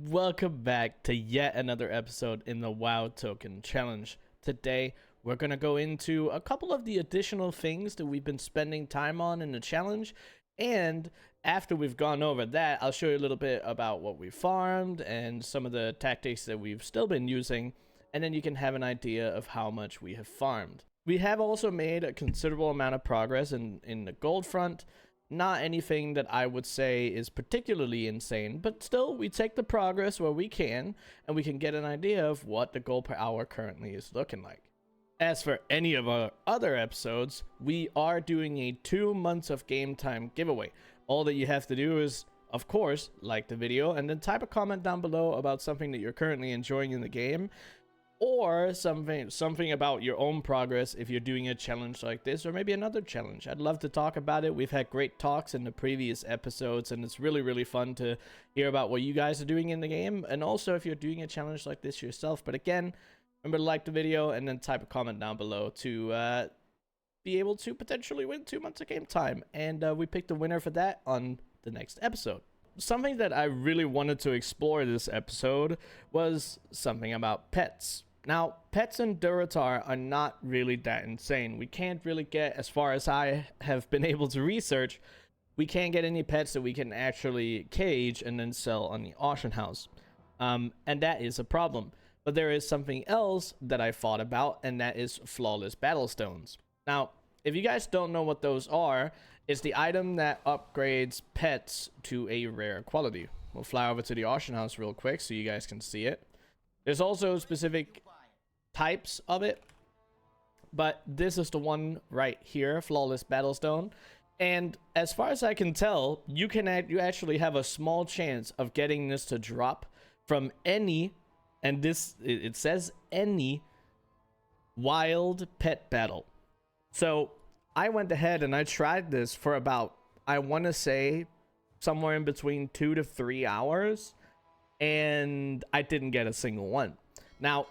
Welcome back to yet another episode in the WoW Token Challenge. Today, we're going to go into a couple of the additional things that we've been spending time on in the challenge. And after we've gone over that, I'll show you a little bit about what we farmed and some of the tactics that we've still been using. And then you can have an idea of how much we have farmed. We have also made a considerable amount of progress in the gold front. Not anything that I would say is particularly insane, but still, we take the progress where we can, and we can get an idea of what the gold per hour currently is looking like. As for any of our other episodes, we are doing a 2 months of game time giveaway. All that you have to do is, of course, like the video, and then type a comment down below about something that you're currently enjoying in the game, or something about your own progress if you're doing a challenge like this, or maybe another challenge. I'd love to talk about it. We've had great talks in the previous episodes, and it's really fun to hear about what you guys are doing in the game, and also if you're doing a challenge like this yourself. But again, remember to like the video and then type a comment down below to be able to potentially win 2 months of game time, and we picked a winner for that on the next episode. Something that I really wanted to explore this episode was something about pets. Now, pets in Durotar are not really that insane. We can't really get, as far as I have been able to research, we can't get any pets that we can actually cage and then sell on the auction house. And that is a problem. But there is something else that I thought about, and that is flawless battle stones. Now, if you guys don't know what those are, it's the item that upgrades pets to a rare quality. We'll fly over to the auction house real quick so you guys can see it. There's also specific types of it, but this is the one right here, flawless battlestone. And as far as I can tell, you actually have a small chance of getting this to drop from any, and it says any, wild pet battle. So I went ahead and I tried this for about, I want to say somewhere in between 2 to 3 hours, and I didn't get a single one. Now,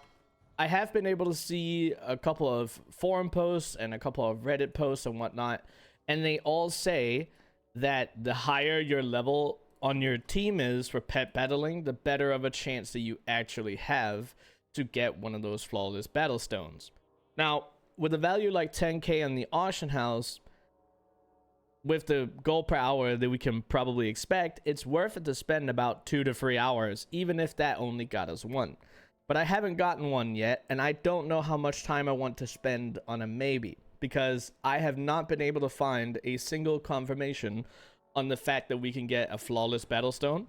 I have been able to see a couple of forum posts and a couple of Reddit posts and whatnot, and they all say that the higher your level on your team is for pet battling, the better of a chance that you actually have to get one of those flawless battle stones. Now, with a value like 10k on the auction house, with the gold per hour that we can probably expect, it's worth it to spend about 2 to 3 hours, even if that only got us one. But I haven't gotten one yet, and I don't know how much time I want to spend on a maybe, because I have not been able to find a single confirmation on the fact that we can get a flawless battlestone.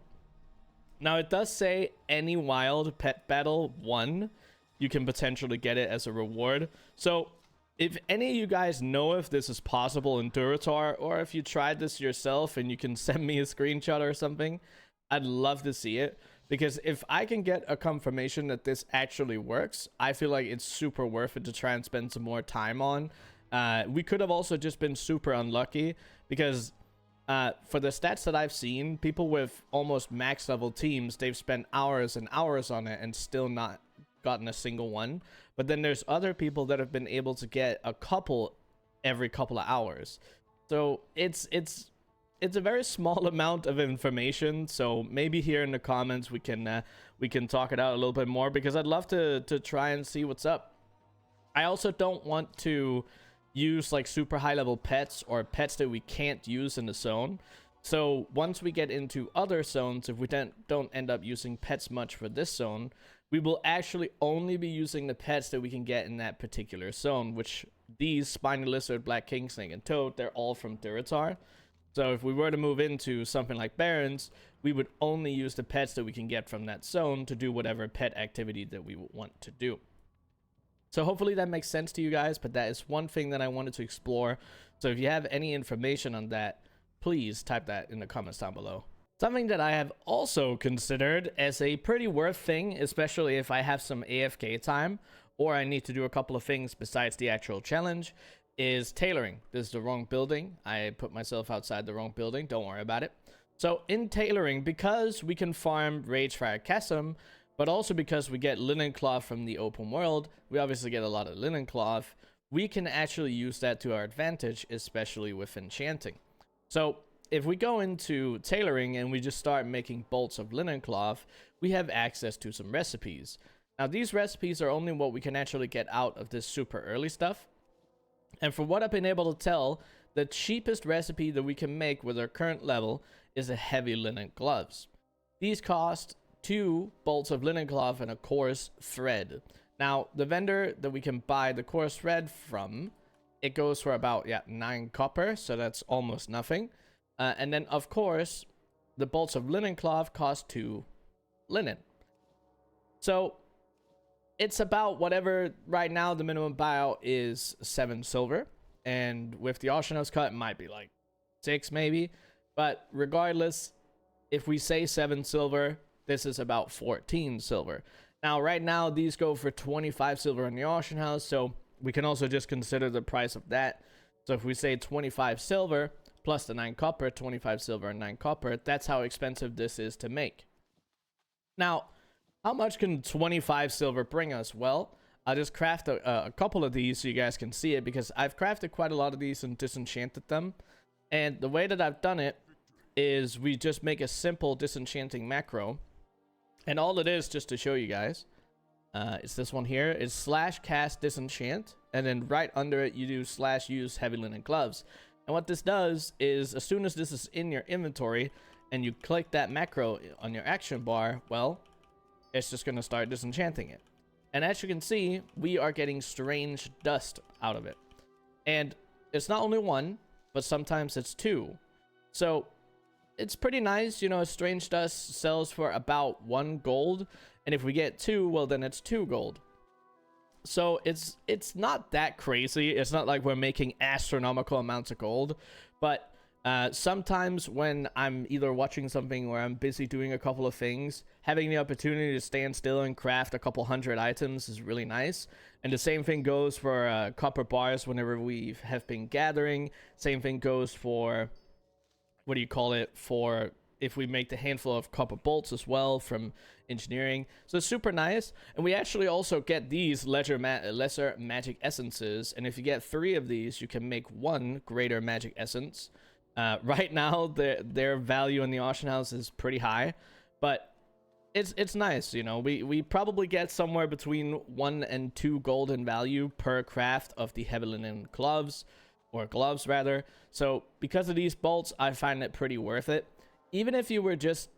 Now, it does say any wild pet battle 1, you can potentially get it as a reward. So if any of you guys know if this is possible in Durotar, or if you tried this yourself and you can send me a screenshot or something, I'd love to see it. Because if I can get a confirmation that this actually works, I feel like it's super worth it to try and spend some more time on. We could have also just been super unlucky, because for the stats that I've seen, people with almost max level teams, they've spent hours and hours on it and still not gotten a single one. But then there's other people that have been able to get a couple every couple of hours. So it's a very small amount of information, so maybe here in the comments we can talk it out a little bit more, because I'd love to try and see what's up. I also don't want to use like super high level pets or pets that we can't use in the zone. So once we get into other zones, if we don't end up using pets much for this zone, we will actually only be using the pets that we can get in that particular zone, which these Spiny Lizard, Black Kingsnake, and Toad, they're all from Durotar. So if we were to move into something like Barrens, we would only use the pets that we can get from that zone to do whatever pet activity that we want to do. So hopefully that makes sense to you guys, but that is one thing that I wanted to explore. So if you have any information on that, please type that in the comments down below. Something that I have also considered as a pretty worth thing, especially if I have some AFK time or I need to do a couple of things besides the actual challenge, is tailoring. This is the wrong building. I put myself outside the wrong building. Don't worry about it. So in tailoring, because we can farm Ragefire Chasm, but also because we get linen cloth from the open world, we obviously get a lot of linen cloth, we can actually use that to our advantage, especially with enchanting. So if we go into tailoring and we just start making bolts of linen cloth, we have access to some recipes. Now, these recipes are only what we can actually get out of this super early stuff. And from what I've been able to tell, the cheapest recipe that we can make with our current level is a heavy linen gloves. These cost 2 bolts of linen cloth and a coarse thread. Now, the vendor that we can buy the coarse thread from, it goes for about 9 copper, so that's almost nothing. And then, of course, the bolts of linen cloth cost 2 linen. So it's about whatever. Right now the minimum buyout is 7 silver, and with the auction house cut it might be like 6 maybe, but regardless, if we say 7 silver, this is about 14 silver. Now right now these go for 25 silver in the auction house, so we can also just consider the price of that. So if we say 25 silver plus the 9 copper, 25 silver and 9 copper, that's how expensive this is to make. Now, how much can 25 silver bring us? Well, I'll just craft a couple of these so you guys can see it, because I've crafted quite a lot of these and disenchanted them. And the way that I've done it is we just make a simple disenchanting macro. And all it is, just to show you guys, it's this one here. It's /cast disenchant. And then right under it, you do /use heavy linen gloves. And what this does is, as soon as this is in your inventory and you click that macro on your action bar, well, it's just going to start disenchanting it. And as you can see, we are getting strange dust out of it. And it's not only 1, but sometimes it's 2. So it's pretty nice. You know, strange dust sells for about 1 gold. And if we get 2, well, then it's 2 gold. So it's not that crazy. It's not like we're making astronomical amounts of gold. But sometimes when I'm either watching something or I'm busy doing a couple of things, having the opportunity to stand still and craft a couple hundred items is really nice. And the same thing goes for copper bars whenever we have been gathering. Same thing goes for, what do you call it, for if we make the handful of copper bolts as well from engineering. So it's super nice. And we actually also get these lesser magic essences. And if you get 3 of these, you can make 1 greater magic essence. Right now, their value in the auction house is pretty high, but it's nice. You know, we probably get somewhere between 1 and 2 gold in value per craft of the heavy linen gloves, or gloves rather. So because of these bolts, I find it pretty worth it. Even if you were just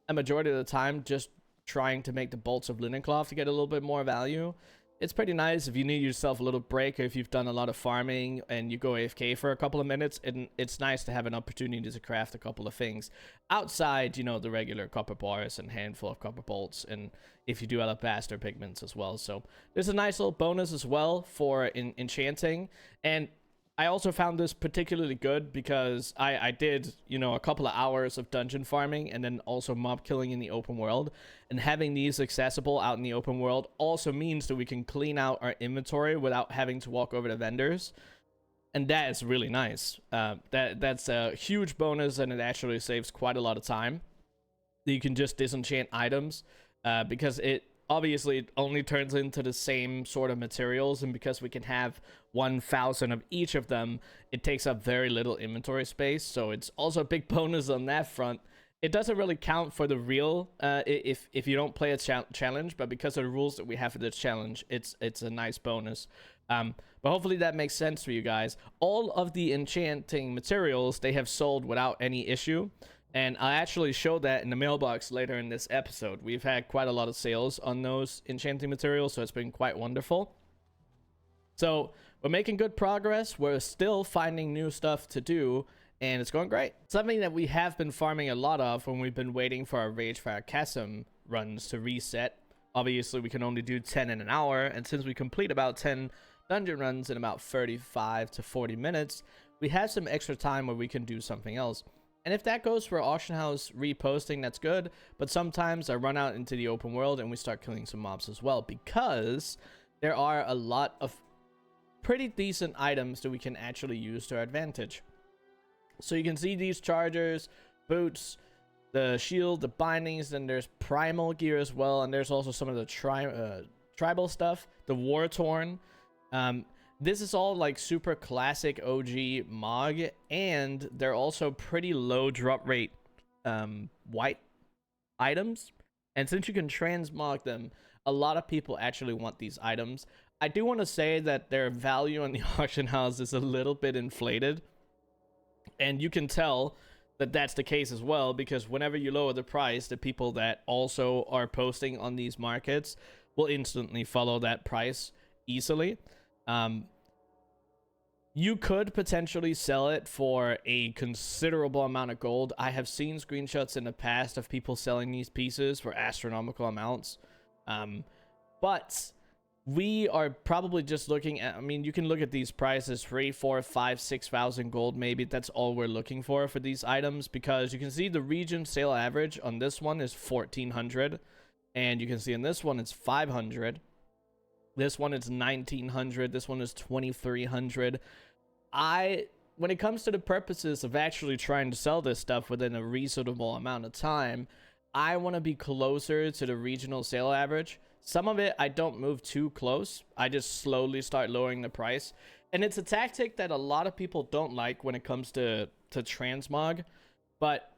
a majority of the time just trying to make the bolts of linen cloth to get a little bit more value, it's pretty nice. If you need yourself a little break, or if you've done a lot of farming and you go AFK for a couple of minutes, and it's nice to have an opportunity to craft a couple of things outside, you know, the regular copper bars and handful of copper bolts, and if you do alabaster pigments as well. So there's a nice little bonus as well for enchanting. And I also found this particularly good because I did, you know, a couple of hours of dungeon farming and then also mob killing in the open world. And having these accessible out in the open world also means that we can clean out our inventory without having to walk over to vendors. And that is really nice. That's a huge bonus, and it actually saves quite a lot of time. You can just disenchant items because it obviously it only turns into the same sort of materials, and because we can have 1,000 of each of them, it takes up very little inventory space. So it's also a big bonus on that front. It doesn't really count for the real if you don't play a challenge, but because of the rules that we have for this challenge, it's a nice bonus. But hopefully that makes sense for you guys. All of the enchanting materials, they have sold without any issue. And I actually show that in the mailbox later in this episode. We've had quite a lot of sales on those enchanting materials, so it's been quite wonderful. So we're making good progress. We're still finding new stuff to do, and it's going great. Something that we have been farming a lot of when we've been waiting for our Ragefire Chasm runs to reset. Obviously, we can only do 10 in an hour, and since we complete about 10 dungeon runs in about 35 to 40 minutes, we have some extra time where we can do something else. And if that goes for auction house reposting, that's good. But sometimes I run out into the open world and we start killing some mobs as well, because there are a lot of pretty decent items that we can actually use to our advantage. So you can see these chargers, boots, the shield, the bindings, then there's primal gear as well. And there's also some of the tribal stuff, the war torn. This is all like super classic OG Mog, and they're also pretty low drop rate white items. And since you can transmog them, a lot of people actually want these items. I do want to say that their value on the auction house is a little bit inflated. And you can tell that that's the case as well, because whenever you lower the price, the people that also are posting on these markets will instantly follow that price easily. You could potentially sell it for a considerable amount of gold. I have seen screenshots in the past of people selling these pieces for astronomical amounts. But we are probably just looking at, I mean, you can look at these prices, 3, 4, 5, 6,000 gold maybe. That's all we're looking for these items, because you can see the region sale average on this one is 1,400. And you can see in this one it's 500. This one is 1,900. This one is 2,300. When it comes to the purposes of actually trying to sell this stuff within a reasonable amount of time, I want to be closer to the regional sale average. Some of it I don't move too close. I just slowly start lowering the price. And it's a tactic that a lot of people don't like when it comes to transmog. But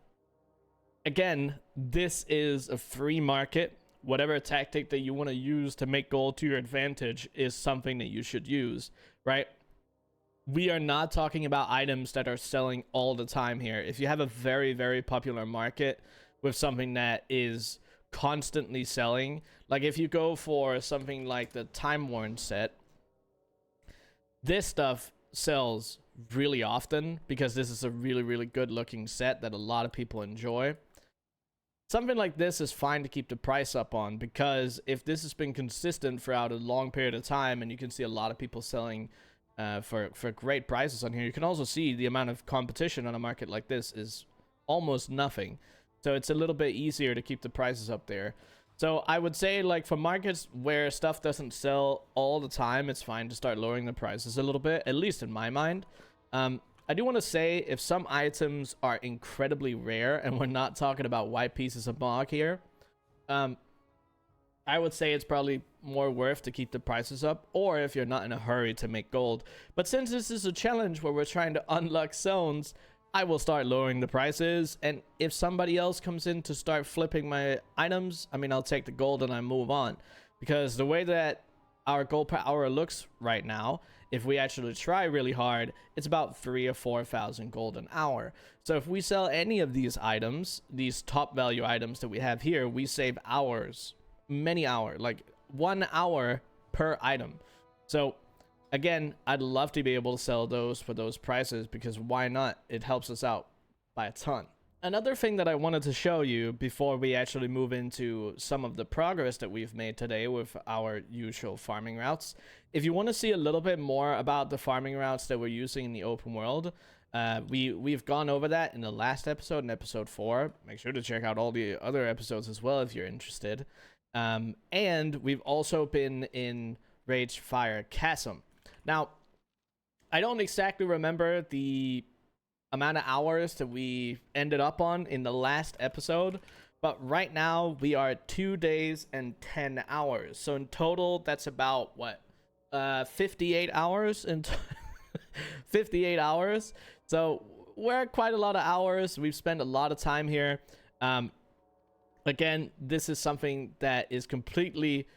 again, this is a free market. Whatever tactic that you want to use to make gold to your advantage is something that you should use, right? We are not talking about items that are selling all the time here. If you have a very, very popular market with something that is constantly selling, like if you go for something like the Time Worn set, this stuff sells really often because this is a really, really good looking set that a lot of people enjoy. Something like this is fine to keep the price up on, because if this has been consistent throughout a long period of time, and you can see a lot of people selling for great prices on here, you can also see the amount of competition on a market like this is almost nothing. So it's a little bit easier to keep the prices up there. So I would say, like, for markets where stuff doesn't sell all the time, it's fine to start lowering the prices a little bit, at least in my mind. I do want to say, if some items are incredibly rare, and we're not talking about white pieces of mog here, I would say it's probably more worth to keep the prices up, or if you're not in a hurry to make gold. But since this is a challenge where we're trying to unlock zones, I will start lowering the prices. And if somebody else comes in to start flipping my items, I mean, I'll take the gold and I move on. Because the way that our gold per hour looks right now, if we actually try really hard, it's about 3,000 or 4,000 gold an hour. So if we sell any of these items, these top value items that we have here, we save hours, many hours, like 1 hour per item. So again, I'd love to be able to sell those for those prices, because why not? It helps us out by a ton. Another thing that I wanted to show you before we actually move into some of the progress that we've made today with our usual farming routes. If you want to see a little bit more about the farming routes that we're using in the open world, we've gone over that in the last episode, in episode 4. Make sure to check out all the other episodes as well if you're interested. And we've also been in Rage Fire Chasm. Now, I don't exactly remember the amount of hours that we ended up on in the last episode, but right now we are 2 days and 10 hours. So in total, that's about what, 58 hours and 58 hours. So we're at quite a lot of hours. We've spent a lot of time here. Again, this is something that is completely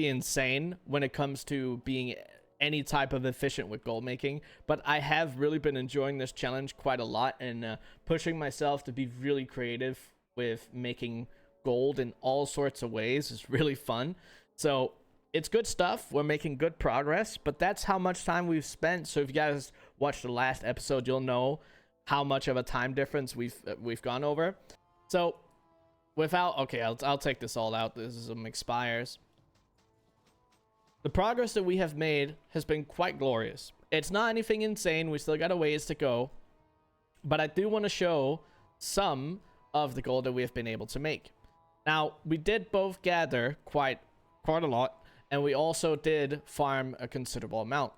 insane when it comes to being any type of efficient with gold making, but I have really been enjoying this challenge quite a lot, and pushing myself to be really creative with making gold in all sorts of ways is really fun. So it's good stuff. We're making good progress, but that's how much time we've spent. So if you guys watched the last episode, you'll know how much of a time difference we've gone over. So without, okay, I'll take this all out. This is some expires. The progress that we have made has been quite glorious. It's not anything insane. We still got a ways to go, but I do want to show some of the gold that we have been able to make. Now, we did both gather quite a lot, and we also did farm a considerable amount.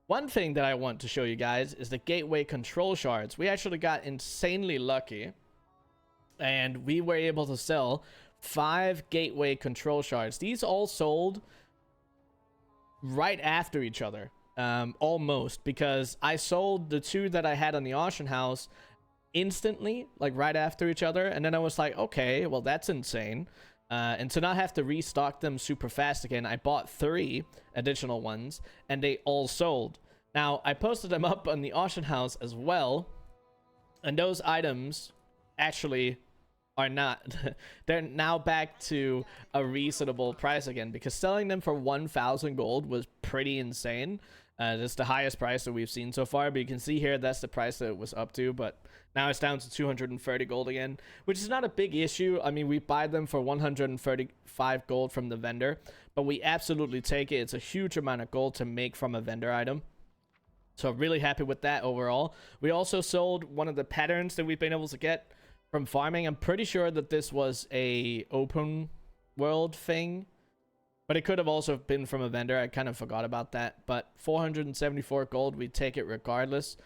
One thing that I want to show you guys is the gateway control shards. We actually got insanely lucky, and we were able to sell 5 gateway control shards. These all sold right after each other, almost, because I sold the 2 that I had on the auction house instantly, like right after each other. And then I was like, okay, well, that's insane. And to not have to restock them super fast again, I bought 3 additional ones, and they all sold. Now, I posted them up on the auction house as well, and those items actually are not. They're now back to a reasonable price again, because selling them for 1,000 gold was pretty insane. That's the highest price that we've seen so far, but you can see here that's the price that it was up to, but now it's down to 230 gold again, which is not a big issue. I mean, we buy them for 135 gold from the vendor, but we absolutely take it. It's a huge amount of gold to make from a vendor item. So really happy with that overall. We also sold one of the patterns that we've been able to get from farming. I'm pretty sure that this was a open world thing, but it could have also been from a vendor. I kind of forgot about that. But 474 gold, we take it regardless.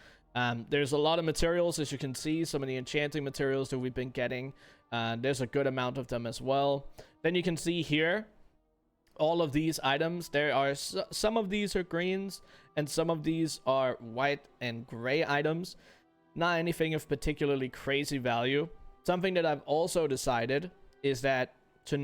There's a lot of materials, as you can see. Some of the enchanting materials that we've been getting. There's a good amount of them as well. Then you can see here, all of these items. There are some of these are greens, and some of these are white and gray items. Not anything of particularly crazy value. Something that I've also decided is that to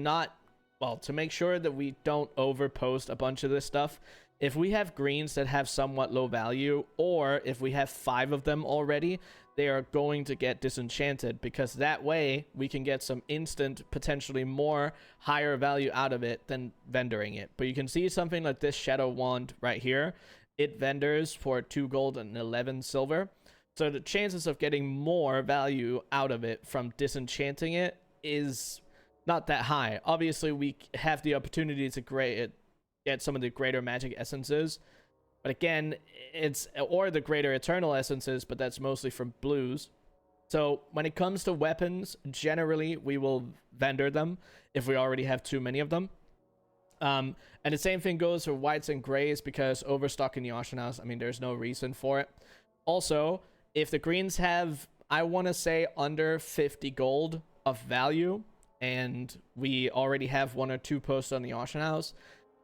make sure that we don't overpost a bunch of this stuff, if we have greens that have somewhat low value, or if we have 5 of them already, they are going to get disenchanted, because that way we can get some instant, potentially more higher value out of it than vendoring it. But you can see something like this shadow wand right here. It vendors for 2 gold and 11 silver. So the chances of getting more value out of it from disenchanting it is not that high. Obviously, we have the opportunity to get some of the greater magic essences, but again, or the greater eternal essences, but that's mostly from blues. So when it comes to weapons, generally we will vendor them if we already have too many of them. And the same thing goes for whites and grays, because overstock in the auction house, I mean, there's no reason for it. Also, if the greens have, I want to say, under 50 gold of value, and we already have 1 or 2 posts on the auction house,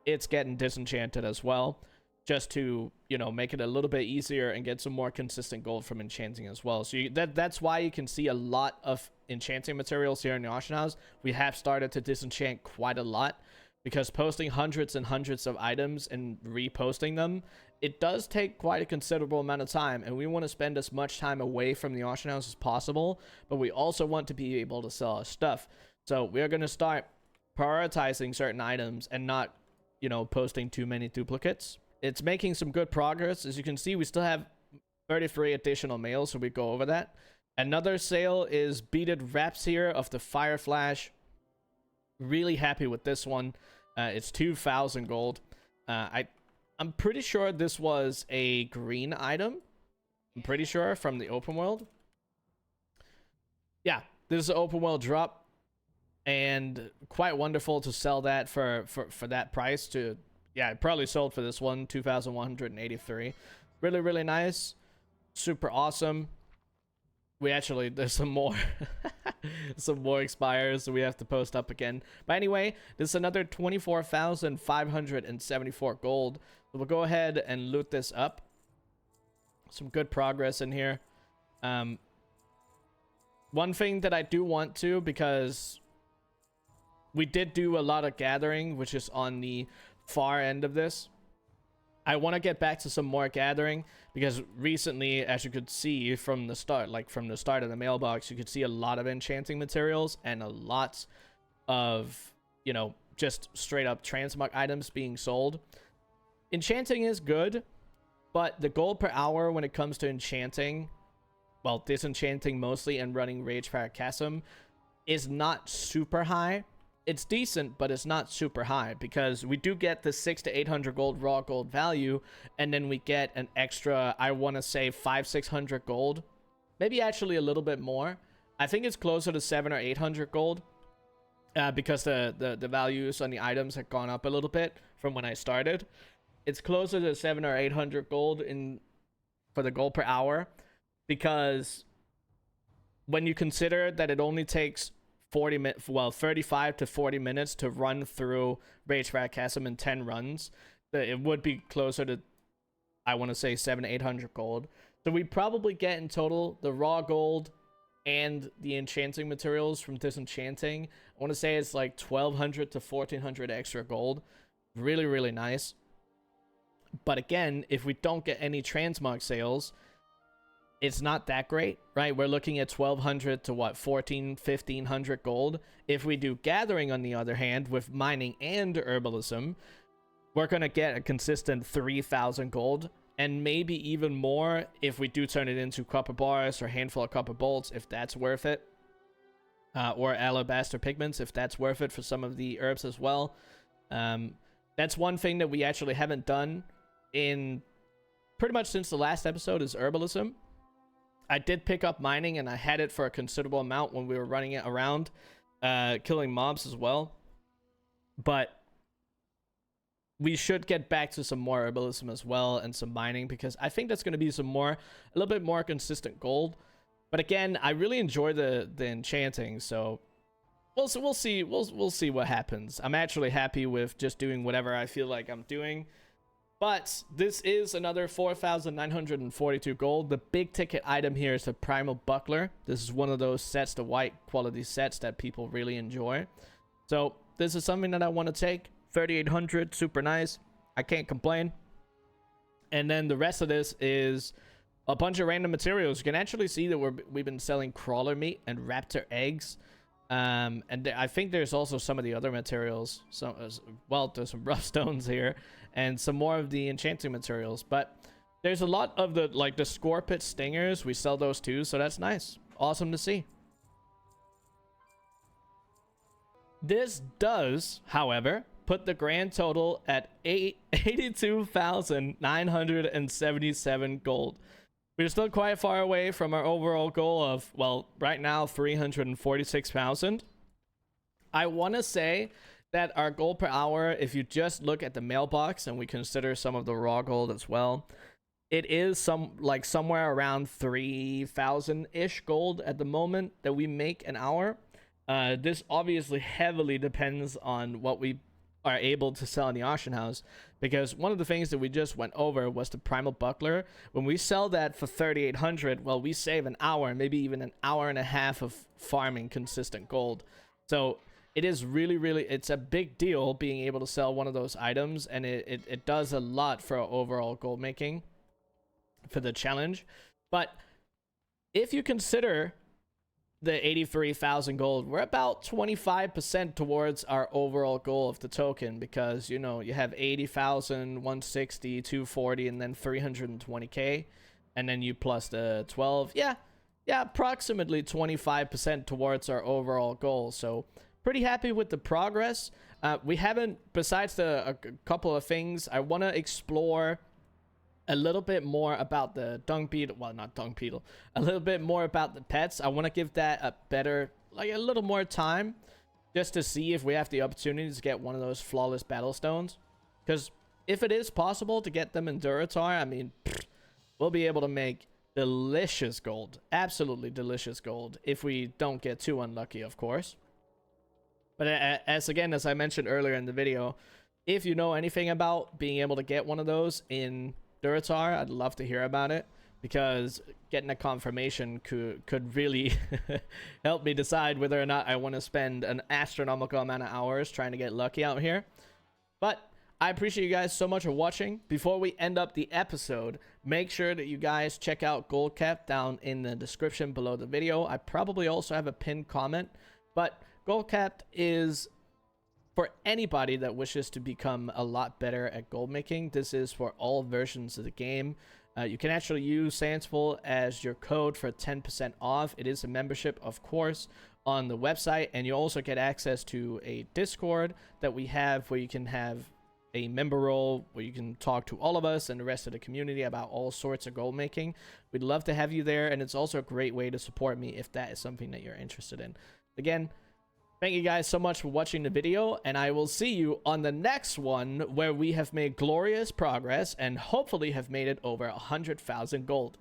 it's getting disenchanted as well, just to, you know, make it a little bit easier and get some more consistent gold from enchanting as well. So that's why you can see a lot of enchanting materials here in the auction house. We have started to disenchant quite a lot, because posting hundreds and hundreds of items and reposting them, it does take quite a considerable amount of time, and we want to spend as much time away from the auction house as possible, but we also want to be able to sell our stuff. So we're going to start prioritizing certain items and not, you know, posting too many duplicates. It's making some good progress. As you can see, we still have 33 additional mails, so we go over that. Another sale is beaded wraps here of the Fire Flash. Really happy with this one. It's 2,000 gold. I'm pretty sure this was a green item. I'm pretty sure, from the open world. Yeah, this is an open world drop, and quite wonderful to sell that for that price. Yeah, it probably sold for this one 2,183. Really, really nice. Super awesome. There's some more some more expires, so we have to post up again. But anyway, this is another 24,574 gold. So we'll go ahead and loot this up. Some good progress in here. One thing that I do want to, because we did do a lot of gathering, which is on the far end of this. I want to get back to some more gathering, because recently, as you could see from the start, from the start of the mailbox, you could see a lot of enchanting materials and a lot of, you know, just straight up transmog items being sold. Enchanting is good, but the gold per hour when it comes to enchanting, well, disenchanting mostly and running Ragefire Chasm, is not super high. It's decent, but it's not super high, because we do get the 600 to 800 gold raw gold value, and then we get an extra, I want to say 500-600 gold, maybe actually a little bit more. I think it's closer to 700 or 800 gold, because the values on the items have gone up a little bit from when I started. It's closer to 700 or 800 gold for the gold per hour, because when you consider that it only takes 35 to 40 minutes to run through Ragefire Chasm in 10 runs, it would be closer to, I want to say, 700 to 800 gold. So we probably get in total the raw gold and the enchanting materials from Disenchanting. I want to say it's like 1200 to 1400 extra gold. Really, really nice. But again, if we don't get any transmog sales, it's not that great, right? We're looking at 1200 to what, 1500 gold. If we do gathering, on the other hand, with mining and herbalism, we're going to get a consistent 3000 gold, and maybe even more if we do turn it into copper bars or a handful of copper bolts, if that's worth it. Or alabaster pigments, if that's worth it for some of the herbs as well. That's one thing that we actually haven't done in pretty much since the last episode, is herbalism. I did pick up mining, and I had it for a considerable amount when we were running it around, killing mobs as well. But we should get back to some more herbalism as well, and some mining, because I think that's going to be a little bit more consistent gold. But again, I really enjoy the enchanting, so we'll see what happens. I'm actually happy with just doing whatever I feel like I'm doing. But this is another 4,942 gold. The big ticket item here is the Primal Buckler. This is one of those sets, the white quality sets that people really enjoy. So this is something that I want to take. 3,800, super nice. I can't complain. And then the rest of this is a bunch of random materials. You can actually see that we've been selling crawler meat and raptor eggs. And I think there's also some of the other materials. So, well, there's some rough stones here, and some more of the enchanting materials. But there's a lot of the Scorpit stingers. We sell those too, so that's nice. Awesome to see. This does, however, put the grand total at 82,977 gold. We're still quite far away from our overall goal of, well, right now, 346,000. I want to say that our gold per hour, if you just look at the mailbox and we consider some of the raw gold as well, it is somewhere around 3,000-ish gold at the moment that we make an hour. This obviously heavily depends on what we are able to sell in the auction house, because one of the things that we just went over was the Primal Buckler. When we sell that for 3,800, well, we save an hour, maybe even an hour and a half of farming consistent gold. So it is really, it's a big deal being able to sell one of those items, and it does a lot for our overall gold making for the challenge. But if you consider the 83,000 gold, we're about 25% towards our overall goal of the token, because, you know, you have 80,000, 160, 240, and then 320k, and then you plus the 12. Yeah, approximately 25% towards our overall goal. So pretty happy with the progress. We haven't, besides a couple of things, I want to explore a little bit more about the dung beetle. Well, not dung beetle. A little bit more about the pets. I want to give that a little more time, just to see if we have the opportunity to get one of those flawless battle stones. Because if it is possible to get them in Durotar, I mean, we'll be able to make delicious gold. Absolutely delicious gold. If we don't get too unlucky, of course. But as I mentioned earlier in the video, if you know anything about being able to get one of those in Durotar, I'd love to hear about it, because getting a confirmation could really help me decide whether or not I want to spend an astronomical amount of hours trying to get lucky out here. But I appreciate you guys so much for watching. Before we end up the episode, make sure that you guys check out Goldcap down in the description below the video. I probably also have a pinned comment, but Goldcap is for anybody that wishes to become a lot better at gold making. This is for all versions of the game. You can actually use Sansful as your code for 10% off. It is a membership, of course, on the website, and you also get access to a Discord that we have, where you can have a member role where you can talk to all of us and the rest of the community about all sorts of gold making. We'd love to have you there, and it's also a great way to support me if that is something that you're interested in. Again, thank you guys so much for watching the video, and I will see you on the next one, where we have made glorious progress and hopefully have made it over 100,000 gold.